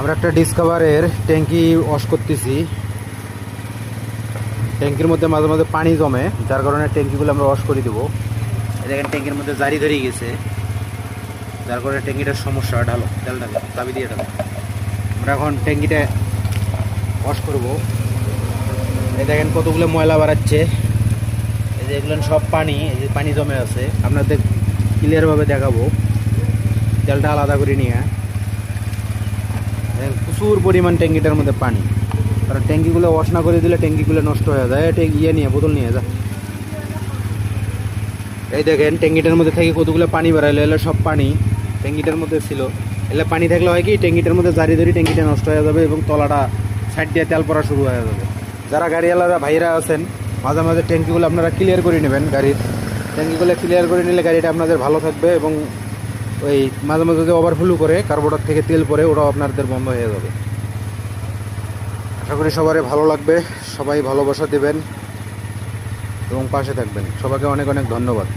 আমরা একটা ডিসকভারের ট্যাঙ্কি ওয়াশ করতেছি। ট্যাঙ্কির মধ্যে মাঝে মাঝে পানি জমে, যার কারণে ট্যাঙ্কিগুলো আমরা ওয়াশ করে দেবো। দেখেন ট্যাঙ্কির মধ্যে জারি ধরে গেছে, যার কারণে ট্যাঙ্কিটার সমস্যা। ঢালো তেল ঢালো, চাবি দিয়ে ঢালো। আমরা এখন ট্যাঙ্কিটা ওয়াশ করবো। এই দেখেন কতগুলো ময়লা বাড়াচ্ছে। এই যে এগুলো সব পানি, এই যে পানি জমে আছে, আপনাদের ক্লিয়ারভাবে দেখাবো। তেলটা আলাদা করে নিয়ে প্রচুর পরিমাণ ট্যাঙ্কিটার মধ্যে পানি, কারণ ট্যাঙ্কিগুলো ওয়াশ না করে দিলে ট্যাঙ্কিগুলো নষ্ট হয়ে যায়। এটা ইয়ে নিয়ে বোতল নিয়ে যা। এই দেখেন ট্যাঙ্কিটার মধ্যে থেকে কতগুলো পানি বেড়াইলো, এগুলো সব পানি ট্যাঙ্কিটার মধ্যে ছিল। এগুলো পানি থাকলে হয় কি, ট্যাঙ্কিটার মধ্যে জারি ধরি ট্যাঙ্কিটা নষ্ট হয়ে যাবে এবং তলাটা সাইড দিয়ে তেল পড়া শুরু হয়ে যাবে। যারা গাড়িওয়ালারা ভাইরা আছেন, মাঝে মাঝে ট্যাঙ্কিগুলো আপনারা ক্লিয়ার করে নেবেন। গাড়ির ট্যাঙ্কিগুলো ক্লিয়ার করে নিলে গাড়িটা আপনাদের ভালো থাকবে এবং ওই মাঝে মাঝে যদি ওভারফ্লো করে কার্বোরেটর থেকে তেল পরে, ওটাও আপনাদের বন্ধ হয়ে যাবে। আশা করি সবারই ভালো লাগবে, সবাই ভালোবাসা দেবেন এবং পাশে থাকবেন। সবাইকে অনেক অনেক ধন্যবাদ।